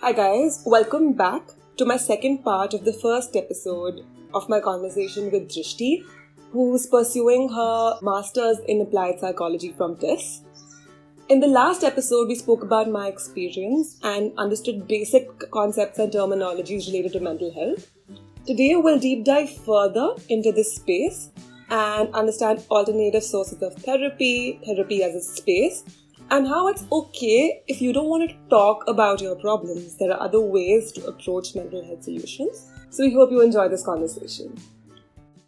Hi guys, welcome back to my second part of the first episode of my conversation with Drishti, who's pursuing her Masters in Applied Psychology from TISS. In the last episode, we spoke about my experience and understood basic concepts and terminologies related to mental health. Today, we'll deep dive further into this space and understand alternative sources of therapy as a space, and how it's okay if you don't want to talk about your problems. There are other ways to approach mental health solutions. So we hope you enjoy this conversation.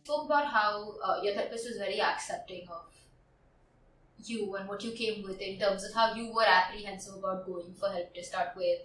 Spoke about how your therapist was very accepting of you and what you came with in terms of how you were apprehensive about going for help to start with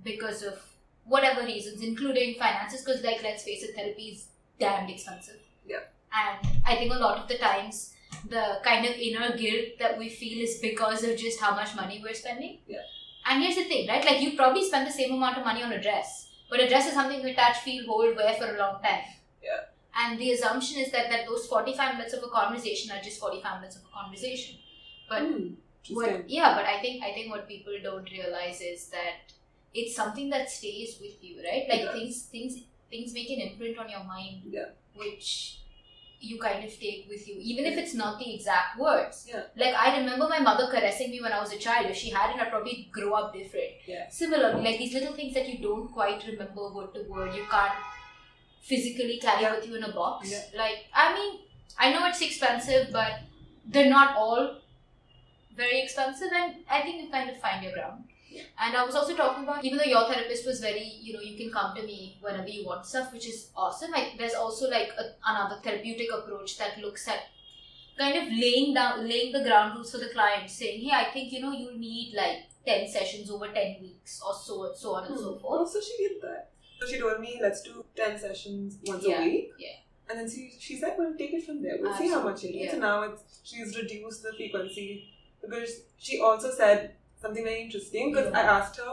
because of whatever reasons, including finances, because let's face it, therapy is damned expensive. Yeah. And I think a lot of the times the kind of inner guilt that we feel is because of just how much money we're spending. Yeah. And here's the thing, right? Like, you probably spend the same amount of money on a dress, but a dress is something we touch, feel, hold, wear for a long time. Yeah. And the assumption is that those 45 minutes of a conversation are just 45 minutes of a conversation. But but I think what people don't realize is that it's something that stays with you, right? Like, things make an imprint on your mind, which you kind of take with you, even if it's not the exact words. Yeah. Like, I remember my mother caressing me when I was a child. If she hadn't, I'd probably grow up different. Yeah. Similarly, like these little things that you don't quite remember word to word, you can't physically carry with you in a box. Yeah. Like, I mean, I know it's expensive, but they're not all very expensive, and I think you kind of find your ground. Yeah. And I was also talking about, even though your therapist was very, you can come to me whenever you want stuff, which is awesome. Like, there's also another therapeutic approach that looks at kind of laying the ground rules for the client, saying, hey, I think, you'll need 10 sessions over 10 weeks or so on and so forth. So she did that. So she told me, let's do 10 sessions once a week. Yeah. And then she said, we'll take it from there. We'll see how much it is. So now she's reduced the frequency, because she also said something very interesting, because I asked her,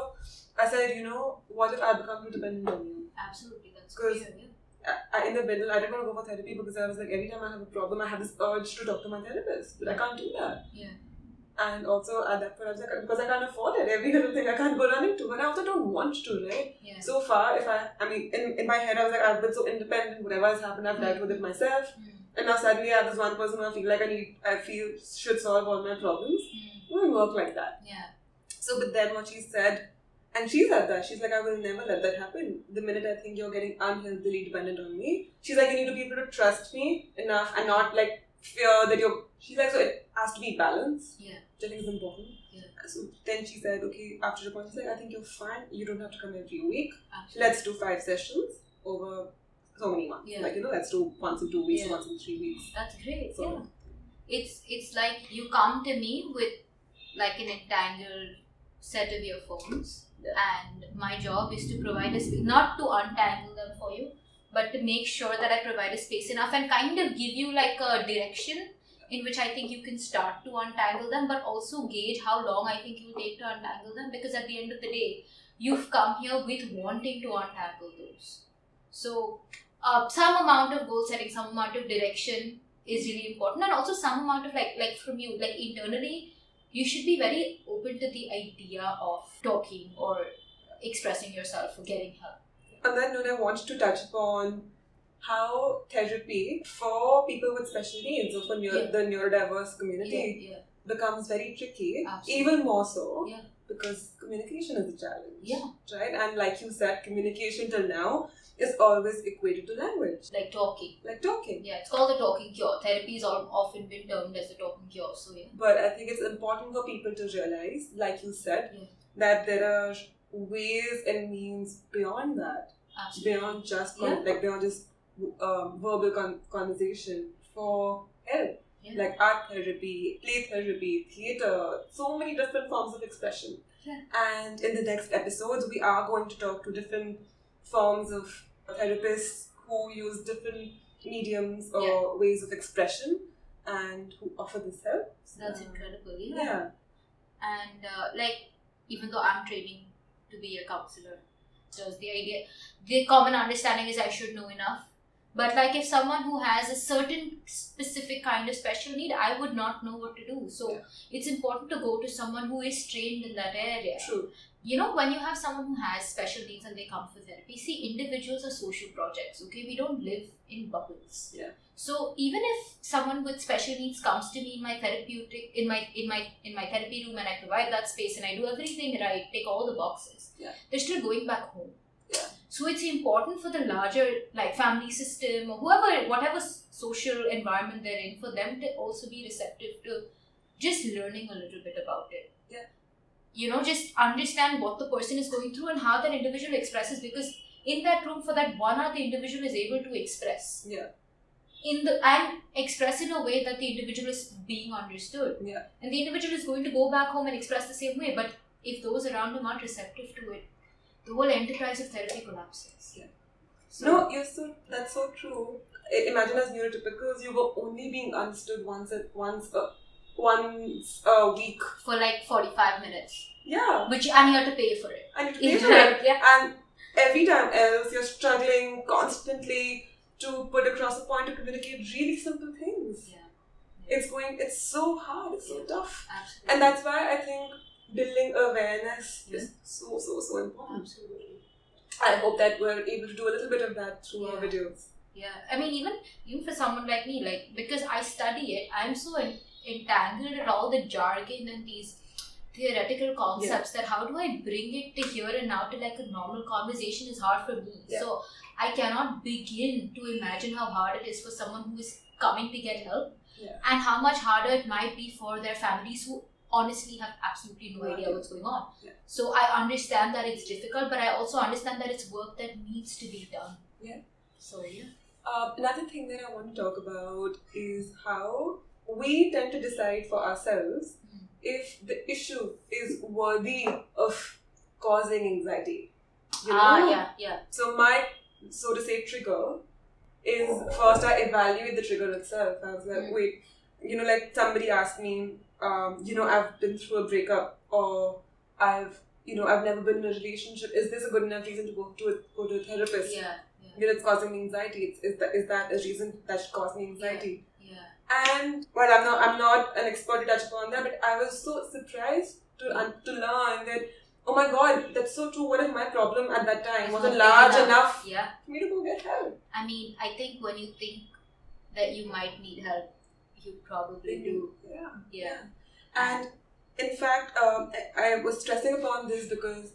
I said, what if I become too dependent on you? Absolutely, that's clear. In the middle, I didn't want to go for therapy because I was like, every time I have a problem, I have this urge to talk to my therapist, but I can't do that. Yeah. And also at that point, I was like, because I can't afford it, every little thing I can't go running to, and I also don't want to, right? Yeah. So far, in my head, I was like, I've been so independent, whatever has happened, I've dealt with it myself. And now suddenly I have this one person who I feel should solve all my problems. It won't work like that. Yeah. So, but then what she said, and she said that, she's like, I will never let that happen. The minute I think you're getting unhealthily dependent on me, she's like, you need to be able to trust me enough and not fear that she's like, so it has to be balanced. Yeah. Which I think is important. Yeah. So then she said, okay, after the point, she's like, I think you're fine. You don't have to come every week. Absolutely. Let's do 5 sessions over so many months. Yeah. Let's do once in 2 weeks, once in 3 weeks. That's great. So, it's like you come to me with an entangled set of earphones, and my job is to provide not to untangle them for you, but to make sure that I provide a space enough and kind of give you a direction in which I think you can start to untangle them, but also gauge how long I think you will take to untangle them, because at the end of the day, you've come here with wanting to untangle those. So some amount of goal setting, some amount of direction is really important, and also some amount of from you, internally, you should be very open to the idea of talking or expressing yourself or getting help. On that note, I want to touch upon how therapy for people with special needs, or for the neurodiverse community, becomes very tricky. Absolutely. Even more so, because communication is a challenge. Yeah. Right? And like you said, communication till now is always equated to language. Like talking. Yeah, it's called the talking cure. Therapy is often been termed as the talking cure. So But I think it's important for people to realize, like you said, that there are ways and means beyond that. Absolutely. Beyond just beyond just verbal conversation for help. Yeah. Like art therapy, play therapy, theatre, so many different forms of expression. Yeah. And in the next episodes, we are going to talk to different forms of therapists who use different mediums or ways of expression and who offer this help. That's incredible. Yeah. And even though I'm training to be a counselor, so the common understanding is I should know enough But like if someone who has a certain specific kind of special need, I would not know what to do. So it's important to go to someone who is trained in that area. True. When you have someone who has special needs and they come for therapy, see, individuals are social projects, okay? We don't live in bubbles. Yeah. So even if someone with special needs comes to me in my therapeutic, in my therapy room, and I provide that space and I do everything right, tick all the boxes, they're still going back home. Yeah. So it's important for the larger like family system or whatever social environment they're in, for them to also be receptive to just learning a little bit about it. Yeah. Just understand what the person is going through and how that individual expresses, because in that room for that 1 hour the individual is able to express. Yeah. And express in a way that the individual is being understood. Yeah. And the individual is going to go back home and express the same way. But if those around him aren't receptive to it, the whole enterprise of therapy collapses. Yeah. No, that's so true. Imagine as neurotypicals, you were only being understood once a week. For like 45 minutes. Yeah. And you have to pay for it. And you have to pay for it. Yeah. And every time else, you're struggling constantly to put across a point to communicate really simple things. Yeah. It's so hard, it's so tough. Absolutely. And that's why I think building awareness is so important. Absolutely. I hope that we're able to do a little bit of that through our videos. Yeah. I mean, even for someone like me, like, because I study it, I'm so entangled in all the jargon and these theoretical concepts that how do I bring it to here and now to like a normal conversation is hard for me. Yeah. So I cannot begin to imagine how hard it is for someone who is coming to get help, and how much harder it might be for their families who honestly have absolutely no idea what's going on. Yeah. So I understand that it's difficult, but I also understand that it's work that needs to be done. Yeah. So another thing that I want to talk about is how we tend to decide for ourselves if the issue is worthy of causing anxiety. So my, so to say, trigger is first I evaluate the trigger itself. I was like, wait, like somebody asked me, I've been through a breakup, or I've never been in a relationship. Is this a good enough reason to go to a therapist? It's causing me anxiety. Is that a reason that should cause me anxiety? And well, I'm not an expert to touch upon that, but I was so surprised to learn that, oh my God, that's so true. What if my problem at that time wasn't large enough for me to go get help? I mean, I think when you think that you might need help, you probably do. Yeah. And in fact, I was stressing upon this because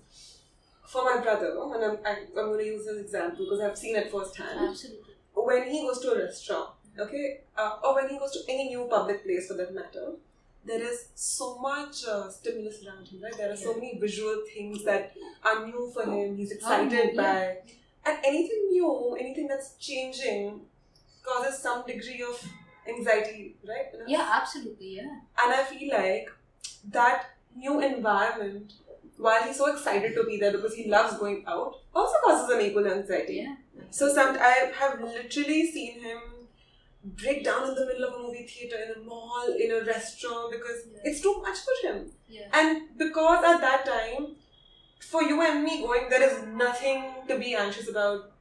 for my brother, and I'm going to use this example because I've seen it firsthand. Absolutely. When he goes to a restaurant, or when he goes to any new public place for that matter, there is so much stimulus around him, right? There are so many visual things that are new for him, he's excited by. And anything new, anything that's changing causes some degree of anxiety, right? Yeah, absolutely, yeah. And I feel like that new environment, while he's so excited to be there because he loves going out, also causes an equal anxiety. Yeah. So I have literally seen him break down in the middle of a movie theater, in a mall, in a restaurant, because it's too much for him. Yeah. And because at that time, for you and me there is nothing to be anxious about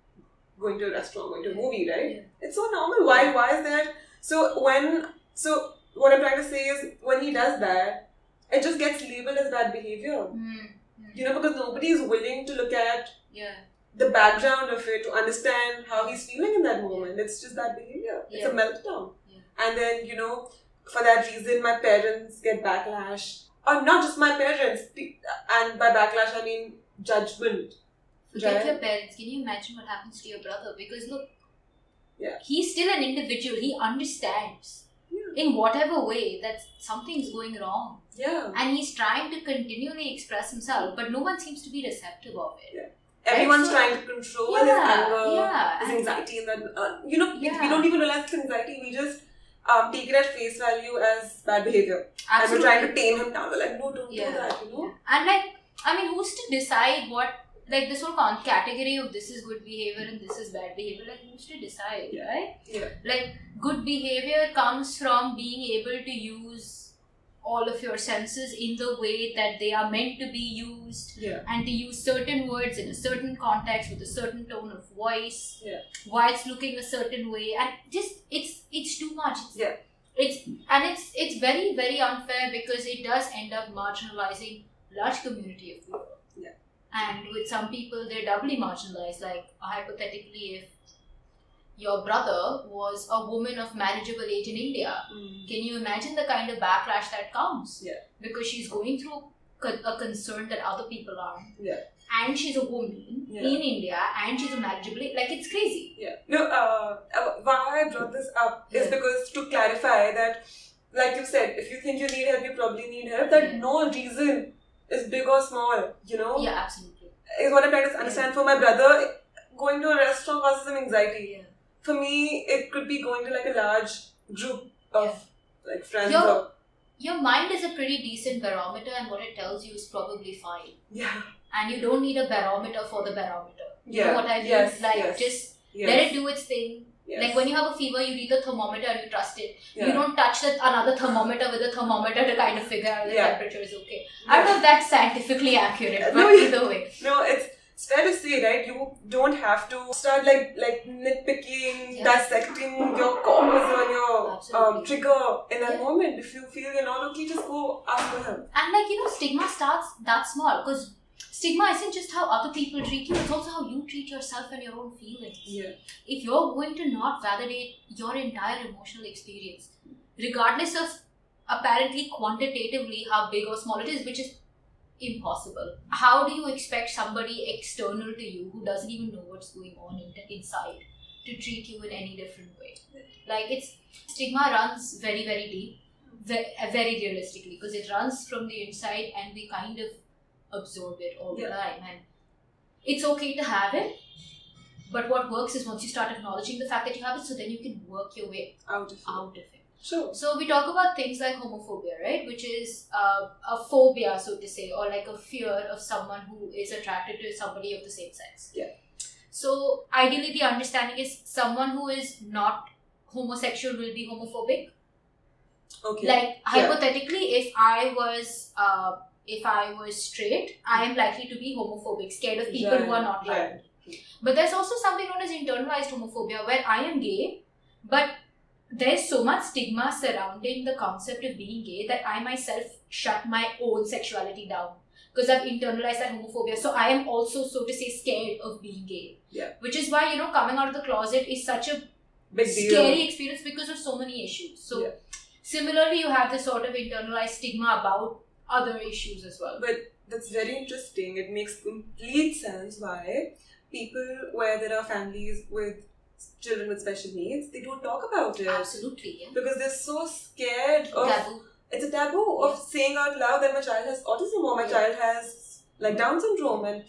going to a restaurant, going to a movie, right? Yeah. It's so normal. Why is that? So what I'm trying to say is, when he does that, it just gets labeled as bad behavior. Because nobody is willing to look at the background of it to understand how he's feeling in that moment. It's just that behavior. It's a meltdown. And then, for that reason, my parents get backlash. Or not just my parents. And by backlash, I mean judgment. Forget your parents. Can you imagine what happens to your brother? Because look, he's still an individual. He understands in whatever way that something's going wrong. Yeah. And he's trying to continually express himself, but no one seems to be receptive of it. Yeah. Everyone's trying to control his anger, his anxiety, and then we don't even realize it's anxiety. We just take it at face value as bad behavior. Absolutely. And we're trying to tame him down. We're like, no, don't do that, And who's to decide what, this whole category of this is good behavior and this is bad behavior, who's to decide, right? Yeah. Good behavior comes from being able to use all of your senses in the way that they are meant to be used, and to use certain words in a certain context with a certain tone of voice, while it's looking a certain way, and just it's too much. It's very, very unfair, because it does end up marginalizing large community of people. And with some people, they're doubly marginalized. Like, hypothetically, if your brother was a woman of marriageable age in India, can you imagine the kind of backlash that comes? Because she's going through a concern that other people aren't. And she's a woman in India, and she's a marriageable age. Like, it's crazy. No, why I brought this up is because to clarify that, like you said, if you think you need help, you probably need help. That no reason is big or small, you know? Yeah, absolutely. Is what I'm trying to understand. For my brother, going to a restaurant causes him anxiety. For me, it could be going to like a large group of like friends. Your mind is a pretty decent barometer, and what it tells you is probably fine. And you don't need a barometer for the barometer. You know what I mean? Just let it do its thing. Like, when you have a fever, you read the thermometer and you trust it. You don't touch another thermometer with a thermometer to kind of figure out the temperature is okay. I don't know if that's scientifically accurate, but either way. No, it's fair to say, right? You don't have to start like nitpicking, dissecting your cause or your trigger in that moment. If you feel you're not okay, just go ask for help. And like, stigma starts that small, because stigma isn't just how other people treat you, it's also how you treat yourself and your own feelings. If you're going to not validate your entire emotional experience, regardless of apparently quantitatively how big or small it is, which is impossible, how do you expect somebody external to you who doesn't even know what's going on inside to treat you in any different way? Like, stigma runs very, very deep, very realistically, because it runs from the inside and we kind of absorb it all the time. And it's okay to have it, but what works is once you start acknowledging the fact that you have it, so then you can work your way out of it. Sure. So we talk about things like homophobia, right? Which is a phobia, so to say, or like a fear of someone who is attracted to somebody of the same sex. So ideally, the understanding is someone who is not homosexual will be homophobic. Okay. Like, hypothetically, if I was straight, I am likely to be homophobic, scared of people who are not like me. But there's also something known as internalized homophobia, where I am gay, but there's so much stigma surrounding the concept of being gay that I myself shut my own sexuality down, because I've internalized that homophobia. So I am also, so to say, scared of being gay. Which is why, coming out of the closet is such a big scary experience because of so many issues. So similarly, you have this sort of internalized stigma about other issues as well. But that's very interesting. It makes complete sense why people where there are families with children with special needs, they don't talk about it. Absolutely, because they're so scared of taboo. It's a taboo of saying out loud that my child has autism or my child has like Down syndrome, and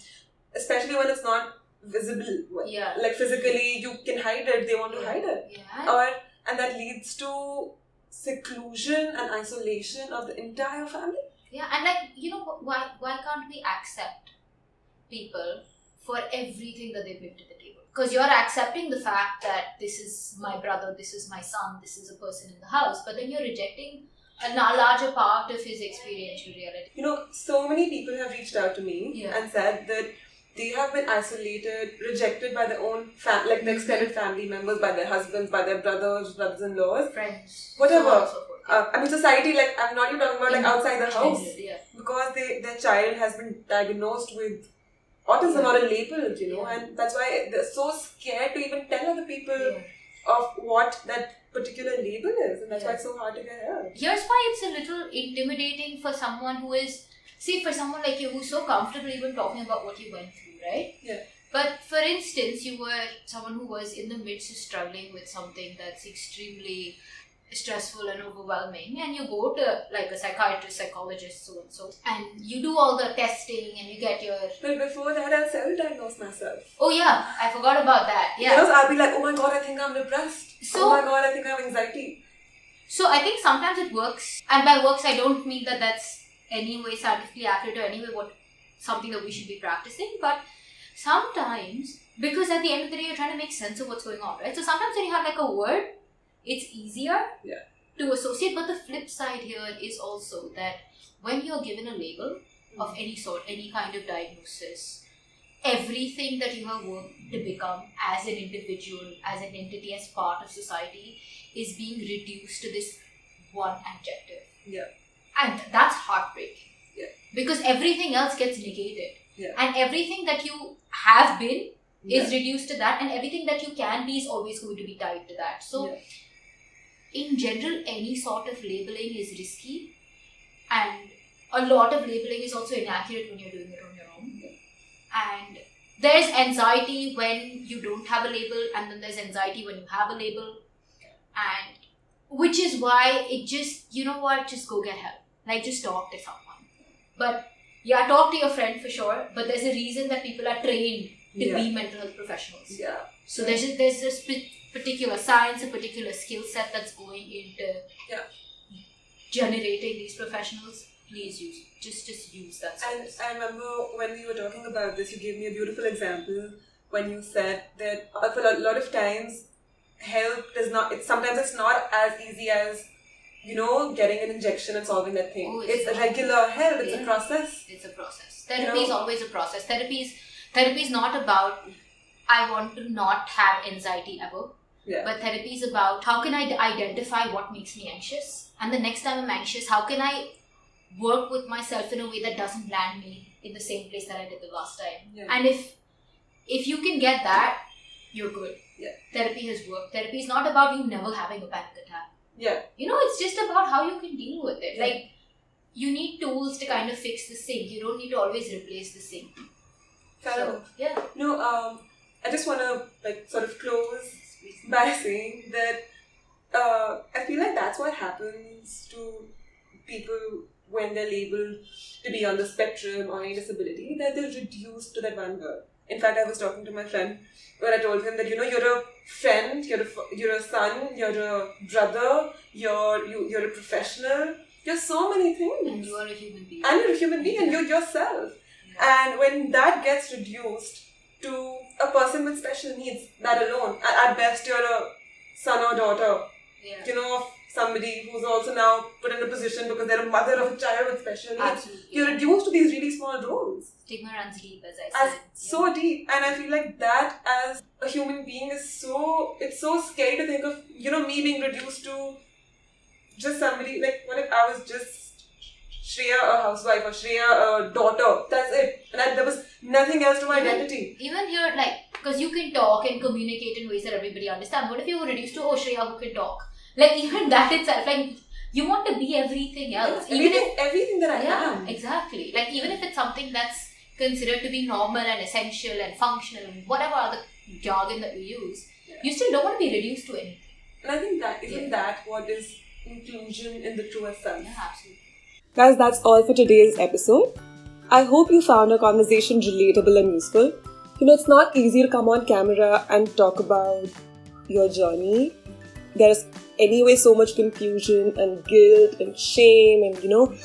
especially when it's not visible. Like, physically you can hide it, they want to hide it. And that leads to seclusion and isolation of the entire family. And like, why can't we accept people for everything that they bring to the table? Because you're accepting the fact that this is my brother, this is my son, this is a person in the house, but then you're rejecting a larger part of his experiential reality. So many people have reached out to me and said that they have been isolated, rejected by their own like the extended family members, by their husbands, by their brothers-in-laws, friends, whatever. Society, like, I'm not even talking about like outside the house, because their child has been diagnosed with autism or a label, and that's why they're so scared to even tell other people of what that particular label is, and that's why it's so hard to get help. Here's why it's a little intimidating for someone who is, for someone like you who's so comfortable even talking about what you went through, right? But for instance, you were someone who was in the midst of struggling with something that's extremely stressful and overwhelming, and you go to like a psychiatrist, psychologist, so and so, and you do all the testing and you get your... But before that, I'll self-diagnose myself. Oh yeah, I forgot about that. I'll be like, oh my god, I think I'm depressed. Oh my god, I think I have anxiety. So I think sometimes it works, and by works I don't mean that that's anyway scientifically accurate or anyway something that we should be practicing, but sometimes, because at the end of the day you're trying to make sense of what's going on, right? So sometimes when you have like a word, it's easier to associate. But the flip side here is also that when you're given a label of any sort, any kind of diagnosis, everything that you have worked to become as an individual, as an entity, as part of society is being reduced to this one adjective. Yeah. And that's heartbreaking. Yeah. Because everything else gets negated. Yeah. And everything that you have been Yeah. is reduced to that, and everything that you can be is always going to be tied to that. So, in general, any sort of labeling is risky, and a lot of labeling is also inaccurate when you're doing it on your own. And there's anxiety when you don't have a label, and then there's anxiety when you have a label, and which is why it just, you know what, just go get help. Like, just talk to someone. But yeah, talk to your friend for sure, but there's a reason that people are trained to be mental health professionals. Yeah. So there's this particular science, a particular skill set that's going into generating these professionals. Please just use that. And I remember when we were talking about this, you gave me a beautiful example when you said that for a lot of times, help does not. Sometimes it's not as easy as, you know, getting an injection and solving that thing. It's a regular help. It's a process. It's a process. Therapy is always a process. Therapy is not about I want to not have anxiety ever. Yeah. But therapy is about how can I identify what makes me anxious, and the next time I'm anxious, how can I work with myself in a way that doesn't land me in the same place that I did the last time. Yeah. And if you can get that, you're good. Yeah. Therapy has worked. Therapy is not about you never having a panic attack. Yeah. You know, it's just about how you can deal with it. Yeah. Like, you need tools to kind of fix the sink. You don't need to always replace the sink. Fair enough. Yeah. No, I just want to sort of close by saying that I feel like that's what happens to people when they're labeled to be on the spectrum or any disability, that they're reduced to that one word. In fact, I was talking to my friend where I told him that, you know, you're a friend, you're a son, you're a brother, you're a professional, you're so many things. And you are a human being. And you're a human being and you're yourself. Yeah. And when that gets reduced to a person with special needs, that alone, at best you're a son or daughter, you know, of somebody who's also now put in a position because they're a mother of a child with special needs. Absolutely. You're reduced to these really small roles. Stigma runs deep, as I said. So deep. And I feel like that as a human being is it's so scary to think of, you know, me being reduced to just somebody, like, what if I was just Shreya, a housewife, or Shreya, a daughter. That's it. And there was nothing else to my identity. Even here, like, because you can talk and communicate in ways that everybody understands. What if you were reduced to, Shreya who can talk? Like, even that itself, like, you want to be everything else. Everything that I am. Exactly. Like, even if it's something that's considered to be normal and essential and functional and whatever other jargon that we use, you still don't want to be reduced to anything. And I think that what is inclusion in the truest sense. Yeah, absolutely. Guys, that's all for today's episode. I hope you found our conversation relatable and useful. You know, it's not easy to come on camera and talk about your journey. There's anyway so much confusion and guilt and shame, and, you know,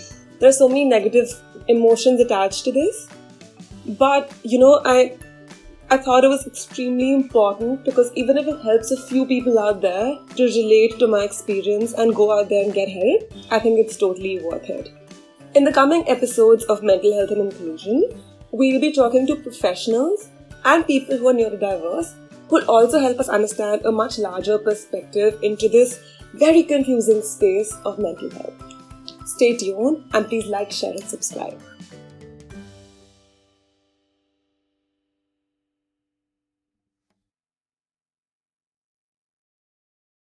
there are so many negative emotions attached to this. But, you know, I thought it was extremely important because even if it helps a few people out there to relate to my experience and go out there and get help, I think it's totally worth it. In the coming episodes of Mental Health and Inclusion, we'll be talking to professionals and people who are neurodiverse who will also help us understand a much larger perspective into this very confusing space of mental health. Stay tuned and please like, share and subscribe.